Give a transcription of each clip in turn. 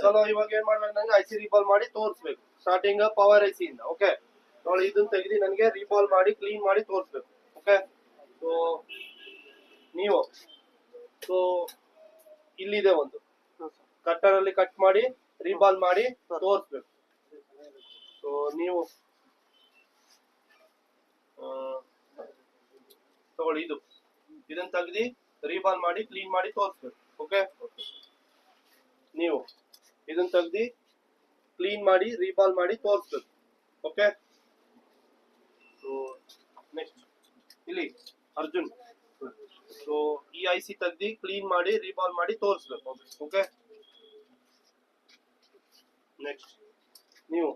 ಚಲೋ ಇವಾಗ ಏನ್ ಮಾಡ್ಬೇಕು ನಂಗೆ ಐಸಿ ರೀಬಾಲ್ ಮಾಡಿ ತೋರಿಸ್ಬೇಕು ಸ್ಟಾರ್ಟಿಂಗ್ ಪವರ್ ಐಸಿ ಇಂದ ಓಕೆ ನೋಡಿ ಇದನ್ನ ತೆಗೆದು ನನಗೆ ರೀಬಾಲ್ ಮಾಡಿ ಕ್ಲೀನ್ ಮಾಡಿ ತೋರಿಸ್ಬೇಕು ಓಕೆ ಸೊ ನೀವು ಸೊ ಇಲ್ಲಿದೆ ಒಂದು ಕಟ್ಟರ್ ಅಲ್ಲಿ ಕಟ್ ಮಾಡಿ ರೀಬಾಲ್ ಮಾಡಿ ತೋರಿಸ್ಬೇಕು ಸೊ ನೀವು ತಗೊಳ್ಳಿ ಇದನ್ನ ತೆಗೆದು ರೀಬಾಲ್ ಮಾಡಿ ಕ್ಲೀನ್ ಮಾಡಿ ತೋರಿಸ್ಬೇಕು ಓಕೆ ನೀವು ಇದನ್ನ ತೆಗೆದು ಕ್ಲೀನ್ ಮಾಡಿ ರೀಬಾಲ್ ಮಾಡಿ ತೋರಿಸ್ಬೇಕು ಓಕೆ ಸೊ ನೆಕ್ಸ್ಟ್ ಇಲ್ಲಿ ಅರ್ಜುನ್ ಸೊ ಈ ಐಸಿ ತೆಗೆದು ಕ್ಲೀನ್ ಮಾಡಿ ರೀಬಾಲ್ ಮಾಡಿ ತೋರಿಸ್ಬೇಕು ಓಕೆ ನೆಕ್ಸ್ಟ್ ನೀವು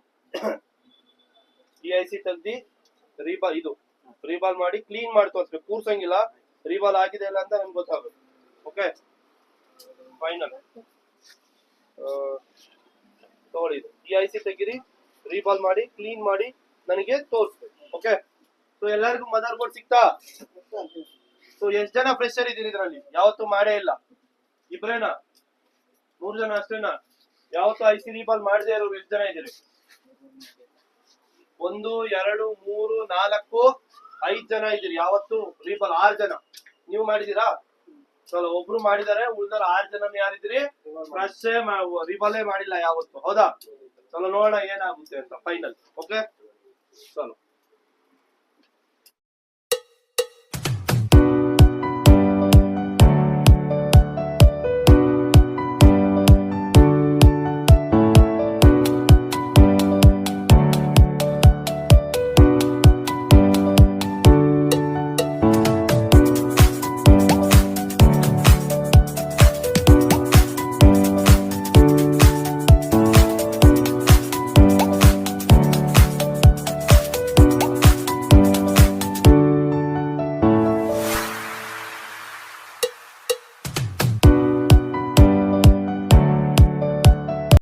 ಈ ಐಸಿ ತೆಗೆದು ರೀಬಾಲ್ ಮಾಡಿ ಕ್ಲೀನ್ ಮಾಡಿ ತೋರಿಸ್ಬೇಕು ಕೂರ್ಸಂಗಿಲ್ಲ ರೀಬಾಲ್ ಆಗಿದೆ ಇಲ್ಲ ಅಂತ ನಮ್ಗೆ ಗೊತ್ತಾಗಬೇಕು ಓಕೆ ಫೈನಲ್ ತಗೊಳ್ಳಿ ಈ ಐಸಿ ತೆಗೀರಿ ರೀಬಾಲ್ ಮಾಡಿ ಕ್ಲೀನ್ ಮಾಡಿ ನನಗೆ ತೋರಿಸ್ಬೇಕು ಓಕೆ ಸೊ ಎಲ್ಲರಿಗೂ ಮದರ್ ಬೋರ್ಡ್ ಸಿಕ್ತಾ ಸೊ ಎಷ್ಟ್ ಜನ ಫ್ರೆಶರ್ ಇದೀರಿ ಇದ್ರಲ್ಲಿ ಯಾವತ್ತೂ ಮಾಡೇ ಇಲ್ಲ ಇಬ್ರೇನಾ 3 ಜನ ಅಷ್ಟೇನಾ ಯಾವತ್ತೂ ಐಸಿ ರೀಬಾಲ್ ಮಾಡದೇ ಇರೋರು ಎಷ್ಟು ಜನ ಇದೀರಿ 1 2 3 4 5 ಜನ ಇದೀರಿ ಯಾವತ್ತು ರೀಬಾಲ್ 6 ಜನ ನೀವು ಮಾಡಿದೀರಾ ಚಲೋ ಒಬ್ರು ಮಾಡಿದಾರೆ ಉಳಿದವ್ರು 6 ಜನ ಯಾರಿದ್ರಿ ಫ್ರೆಶ್ ರೀಬಾಲೇ ಮಾಡಿಲ್ಲ ಯಾವತ್ತು ಹೌದಾ ಚಲೋ ನೋಡೋಣ ಏನಾಗುತ್ತೆ ಅಂತ ಫೈನಲ್ ಓಕೆ ಚಲೋ